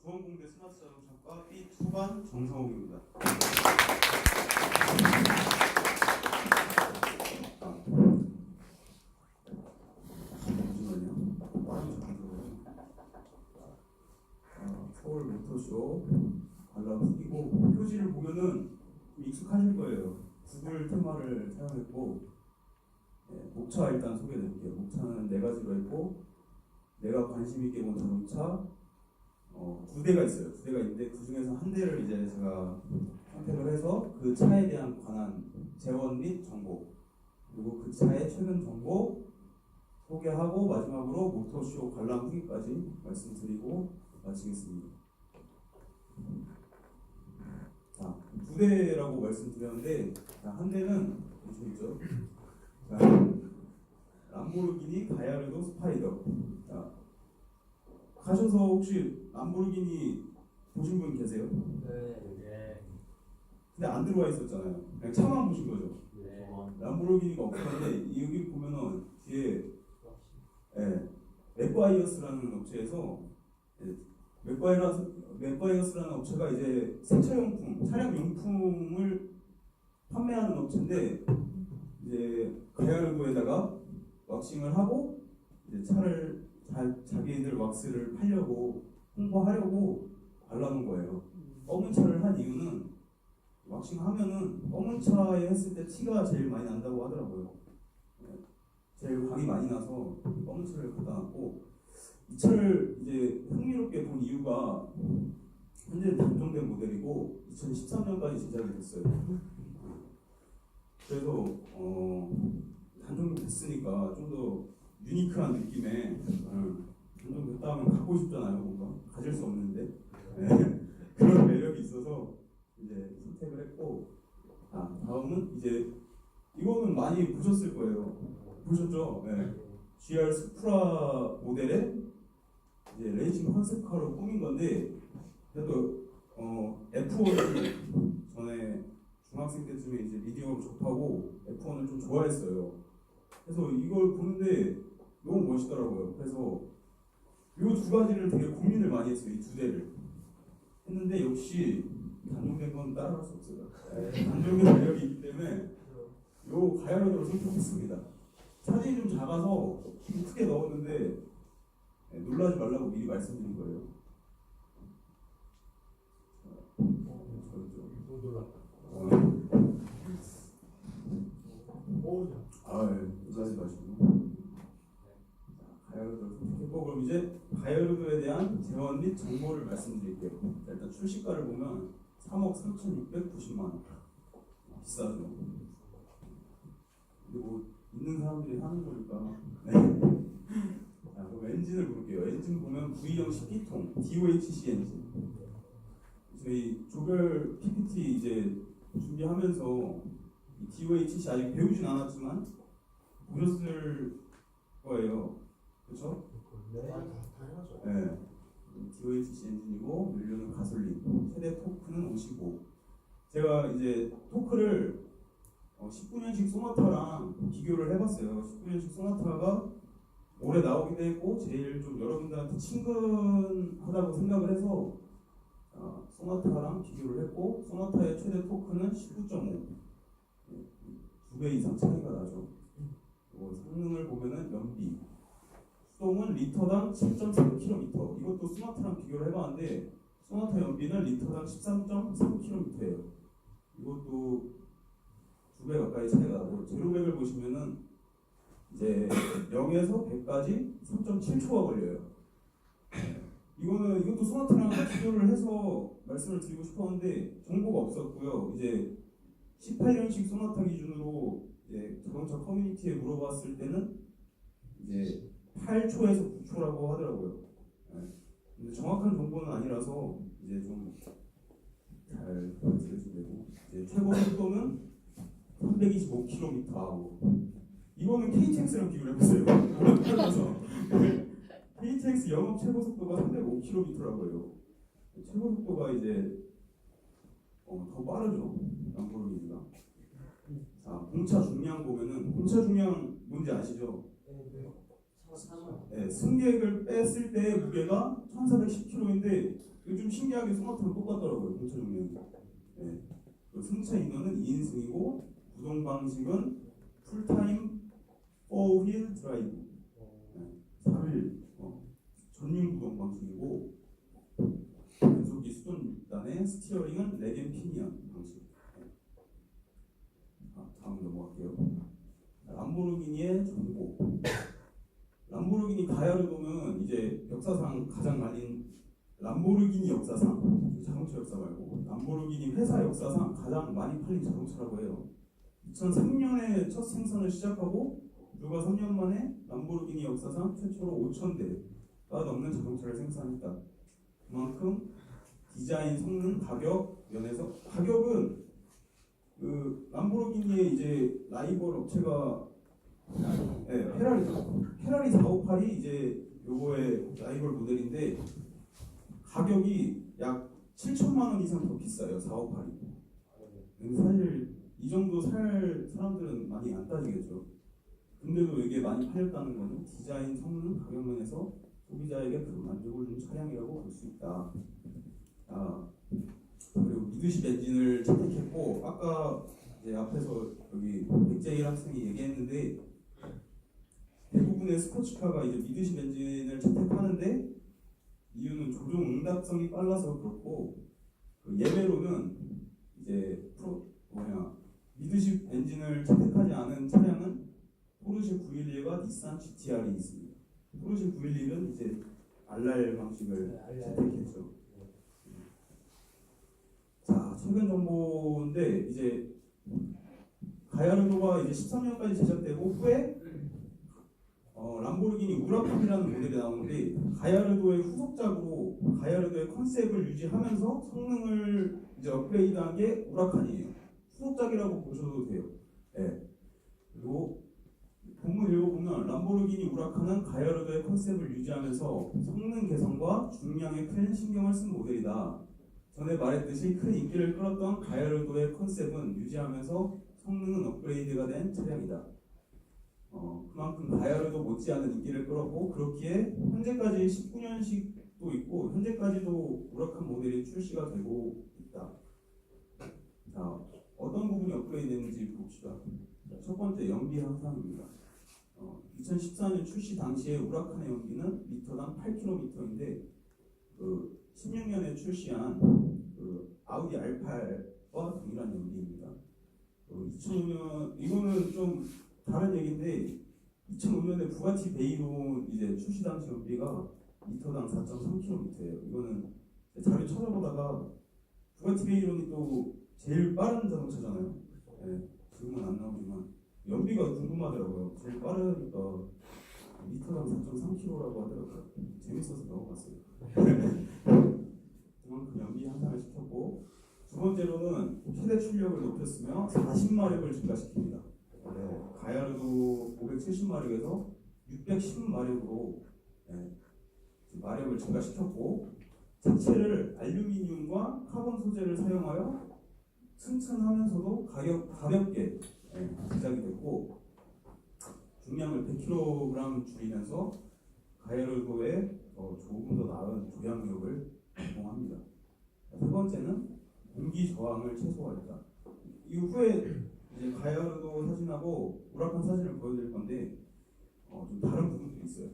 중앙공대 스마트자동차과 B 후반 정성욱입니다. 서울 모터쇼 관람 후기고 표지를 보면은 좀 익숙하실 거예요. 구글 테마를 사용했고, 목차 일단 소개해드릴게요. 목차는 4가지로 했고, 내가 관심 있게 본 자동차 2대가 있어요. 2대가 있는데 그 중에서 한 대를 이제 제가 선택을 해서 그 차에 대한 관한 재원 및 정보, 그리고 그 차의 최근 정보 소개하고 마지막으로 모터쇼 관람 후기까지 말씀드리고 마치겠습니다. 자, 2대라고 말씀드렸는데, 한 대는 보시죠. 자, 람보르기니 가야르도 스파이더. 자, 가셔서 혹시 람보르기니 보신 분 계세요? 네. 근데 안 들어와 있었잖아요. 그냥 차만 보신 거죠. 네. 람보르기니가 없었는데 여기 보면은 뒤에 맥과이어스라는 업체에서 맥과이어스라는 업체가 이제 세차용품, 차량 용품을 판매하는 업체인데 이제 가야르도에다가 왁싱을 하고 이제 차를 자기들 왁스를 팔려고 홍보하려고 발라놓은 거예요. 검은 차를 한 이유는 왁싱하면은 검은 차에 했을 때 티가 제일 많이 난다고 하더라고요. 제일 광이 많이 나서 검은 차를 갖다 놨고, 이 차를 이제 흥미롭게 본 이유가 현재 단종된 모델이고 2013년까지 제작이 됐어요. 그래서 단종됐으니까 좀 더 유니크한 느낌의 단종됐다 하면 갖고 싶잖아요. 뭔가 가질 수 없는데 그런 매력이 있어서 이제 선택을 했고, 다음은 이제 이거는 많이 보셨을 거예요. 보셨죠? 네. GR 스프라 모델의 이제 레이싱 컨셉카로 꾸민 건데, 그래도 F1을 전에 중학생 때쯤에 이제 미디어로 접하고 F1을 좀 좋아했어요. 그래서 이걸 보는데 너무 멋있더라고요. 그래서 이 2가지를 되게 고민을 많이 했어요. 이 2대를 했는데 역시 단종된 건 따라갈 수 없어요. 단종된 매력이 있기 때문에 요 가야르도를 선택했습니다. 사진이 좀 작아서 좀 크게 넣었는데 놀라지 말라고 미리 말씀드린 거예요. 놀라지 마시고. 가야르도를 선택했고, 그럼 이제 가야르도에 대한 재원 및 정보를 말씀드릴게요. 일단 출시가를 보면 3억 3,690만 원. 비싸죠. 근데 뭐 있는 사람들이 하는 거니까. 네. 자, 그럼 엔진을 볼게요. 엔진 보면 V형식 P통, DOHC 엔진. 저희 조별 PPT 이제 준비하면서 이 DOHC 아직 배우진 않았지만 보셨을 거예요. 그렇죠? 네. 네. DOHC 엔진이고 연료는 가솔린. 최대 토크는 55. 제가 이제 토크를 19년식 소나타랑 비교를 해봤어요. 19년식 소나타가 올해 나오기도 했고 제일 좀 여러분들한테 친근하다고 생각을 해서 소나타랑 비교를 했고, 소나타의 최대 토크는 19.5. 2배 이상 차이가 나죠. 성능을 보면은 연비, 수동은 리터당 7.3km. 이것도 소나타랑 비교를 해봤는데 소나타 연비는 리터당 13.3km예요. 이것도 2배 가까이 차이가 나고, 제로백을 보시면은 이제 0에서 100까지 3.7초가 걸려요. 이것도 소나타랑 비교를 해서 말씀을 드리고 싶었는데 정보가 없었고요. 이제 18년식 소나타 기준으로 이제 자동차 커뮤니티에 물어봤을 때는 이제 8초에서 9초라고 하더라고요. 근데 정확한 정보는 아니라서 이제 좀 잘 말씀드리면 되고, 이제 최고 속도는 325km 하고, 이거는 KTX랑 비교를 해보세요. 그래서 KTX 영업 최고 속도가 305km라고요. 최고 속도가 이제 더 빠르죠. 람보르기니가. 자, 공차 중량 보면은, 공차 중량 뭔지 아시죠? 승객을 뺐을 때 무게가 1410kg인데 좀 신기하게 소나타랑 똑같더라고요. 공차 중량이. 네. 승차 인원은 2인승이고 구동 방식은 풀타임 4휠 드라이브 4휠 전륜 구동 방식이고 변속기 수동 6단에 스티어링은 렉 앤 피니언 방식. 다음 넘어갈게요. 람보르기니의 정보. 람보르기니 가야르도는 이제 역사상 가장 많은 람보르기니 역사상 자동차 역사 말고 람보르기니 회사 역사상 가장 많이 팔린 자동차라고 해요. 2003년에 첫 생산을 시작하고 불과 3년 만에 람보르기니 역사상 최초로 5,000대가 넘는 자동차를 생산했다. 그만큼 디자인, 성능, 가격 면에서 가격은 그 람보르기니의 이제 라이벌 업체가 페라리죠. 페라리 458이 이제 요거의 라이벌 모델인데 가격이 약 7천만 원 이상 더 비싸요. 458이. 사실 이 정도 살 사람들은 많이 안 따지겠죠. 근데도 이게 많이 팔렸다는 거는 디자인, 성능, 가격 면에서 소비자에게 큰 만족을 준 차량이라고 볼 수 있다. 그리고 미드십 엔진을 채택했고 아까 이제 앞에서 여기 백재일 학생이 얘기했는데 대부분의 스포츠카가 이제 미드십 엔진을 채택하는데 이유는 조종 응답성이 빨라서 그렇고 그 예외로는 이제 미드십 엔진을 채택하지 않은 차량은 포르쉐 911과 닛산 GTR이 있습니다. 포르쉐 911은 이제 RR 방식을 채택했죠. 자, 최근 정보인데 이제 가야르도가 이제 13년까지 제작되고 후에 람보르기니 우라칸이라는 모델이 나오는데 가야르도의 후속작으로 가야르도의 컨셉을 유지하면서 성능을 이제 업그레이드한 게 우라칸이에요. 후속작이라고 보셔도 돼요. 네. 그리고 본문 읽어보면 람보르기니 우라칸은 가야르도의 컨셉을 유지하면서 성능 개선과 중량에 큰 신경을 쓴 모델이다. 전에 말했듯이 큰 인기를 끌었던 가야르도의 컨셉은 유지하면서 성능은 업그레이드가 된 차량이다. 그만큼 가야르도 못지않은 인기를 끌었고 그렇기에 현재까지 19년식도 있고 현재까지도 우라칸 모델이 출시가 되고 있다. 자, 어떤 부분이 업그레이드 됐는지 봅시다. 첫 번째 연비 향상입니다. 2014년 출시 당시에 우라칸의 연비는 리터당 8km인데 16년에 출시한 아우디 R8과 동일한 연비입니다. 2005년 이거는 좀 다른 얘기인데 2005년에 부가티 베이론 이제 출시 당시 연비가 리터당 4.3km예요. 이거는 자료 찾아보다가 부가티 베이론이 또 제일 빠른 자동차잖아요. 네, 지금은 안 나오지만 연비가 궁금하더라고요. 제일 빠르니까 리터당 4.3km라고 하더라고요. 재밌어서 넣어봤어요. 그만큼 연비 향상을 시켰고 두 번째로는 최대 출력을 높였으며 40마력을 증가시킵니다. 네, 가야르도 570마력에서 610마력으로 마력을 증가시켰고 자체를 알루미늄과 카본 소재를 사용하여 튼튼하면서도 가볍게 제작이 됐고 중량을 100kg 줄이면서 가야르도에 조금 더 나은 조향력을 제공합니다. 세 번째는 공기 저항을 최소화했다. 이후에 이제 가야르도 사진하고 우라칸 사진을 보여드릴 건데 좀 다른 부분들이 있어요.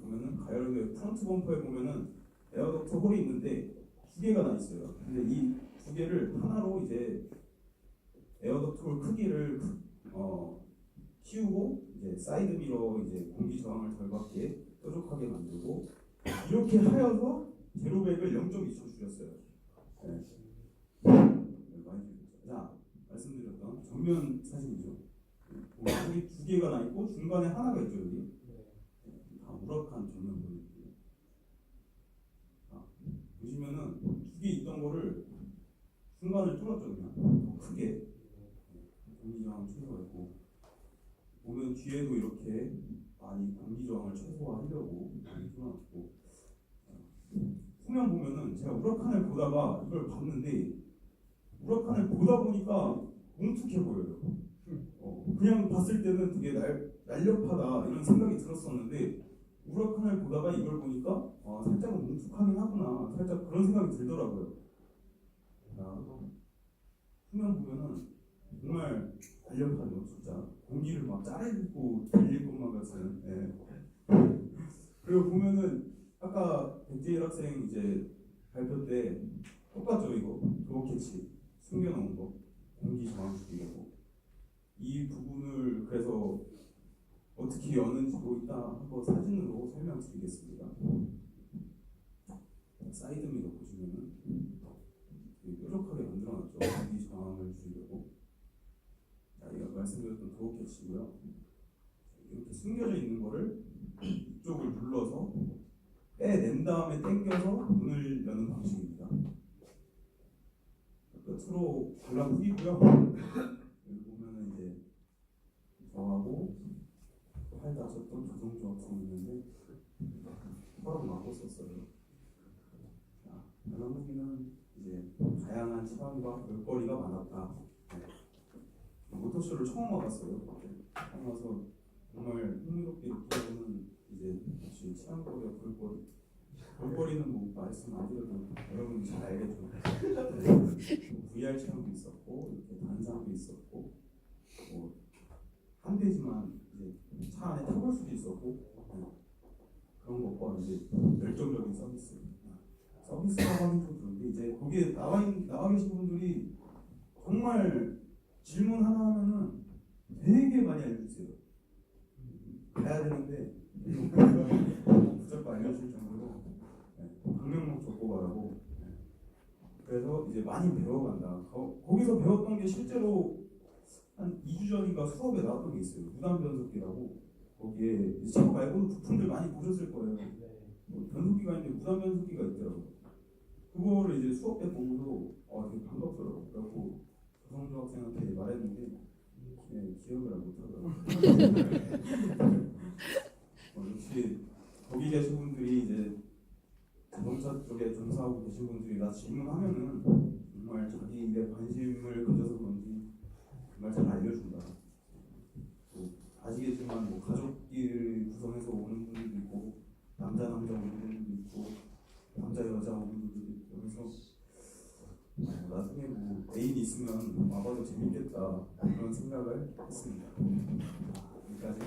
보면은 가야르도의 프론트 범퍼에 보면은 에어덕트 홀이 있는데 두 개가 나 있어요. 근데 이 두 개를 하나로 이제 에어덕트 홀 크기를 키우고 이제 사이드 미러 이제 공기 저항을 덜 받게 뾰족하게 만들고 이렇게 하여서 제로백을 0.2초 줄였어요. 네. 많이 줄였죠. 자, 말씀드렸던 정면 사진이죠. 여기 두 개가 나 있고 중간에 하나가 있죠. 여기 다 우라칸 정면 보여드릴게요. 보시면은 두 개 있던 거를 중간을 뚫었죠. 그냥 더 크게 공기 저항 최소화했고 보면 뒤에도 이렇게 많이 공기 저항을 최소화하려고 많이 뚫어놨고 후면 보면은 제가 우라칸을 보다가 이걸 봤는데 우라칸을 보다 보니까 뭉툭해 보여요. 그냥 봤을 때는 되게 날렵하다 이런 생각이 들었었는데 우라칸을 보다가 이걸 보니까 살짝은 뭉툭하긴 하구나. 살짝 그런 생각이 들더라고요. 후면 보면은 정말 달력하죠, 진짜. 공기를 막 짜내고 달릴 것만 같은. 예. 그리고 보면은 아까 백제일 학생 이제 발표 때 똑같죠, 이거. 도어 캐치 숨겨놓은 거. 공기 저항 주기라고. 이 부분을 그래서 어떻게 여는지도 이따 한번 사진으로 설명드리겠습니다. 사이드 미러 보시면은 뾰족하게 만들어놨죠. 공기 저항을 주려고. 이가 말씀드렸던 도어 캐치고요. 이렇게 숨겨져 있는 거를 이쪽을 눌러서 빼낸 다음에 당겨서 문을 여는 방식입니다. 끝으로 골라 후리고요. 여기 보면은 이제 저하고 팔 다쳤던 조성조 학생이 있는데 허락 맞고 썼어요. 나무기는 이제 다양한 체험과 볼거리가 많았다. 모터쇼를 처음 와봤어요. 처음 와서 정말 흥미롭게 느끼는 이제 역시 체험거리와 볼거리. 볼거리는 뭐 말씀 안 드려도 여러분이 잘 알겠죠. VR 체험도 있었고 이렇게 단상도 있었고 뭐 한 대지만 이제 차 안에 타볼 수도 있었고 그런 것과 이제 열정적인 서비스. 서비스라고 하긴 좀 그런데 이제 거기에 나와 계신 분들이 정말 질문 하나 하면은 되게 많이 알려주세요. 가야 되는데 무조건 알려줄 정도로 방명록 적고 가라고. 그래서 이제 많이 배워간다. 거기서 배웠던 게 실제로 한 2주 전인가 수업에 나왔던 게 있어요. 무단 변속기라고. 거기에 책 말고도 부품들 많이 보셨을 거예요. 뭐 변속기가 있는데 무단 변속기가 있더라고요. 그거를 이제 수업 때 보고도 되게 반갑더라고요. 그래갖고 조성조 학생한테 말했는데 기억을 안 못하더라고요. 역시 거기 계신 분들이 이제 자동차 쪽에 종사하고 계신 분들이 나 질문하면은 정말 자기 일에 관심을 가져서 그런지 정말 잘 알려준다. 아시겠지만 뭐 가족끼리 구성해서 오는 분들도 있고 남자 오는 분들도 있고 남자 여자 오는 분들도 있고 그래서 나중에 뭐 애인 있으면 와봐도 재밌겠다 그런 생각을 했습니다. 여기까지.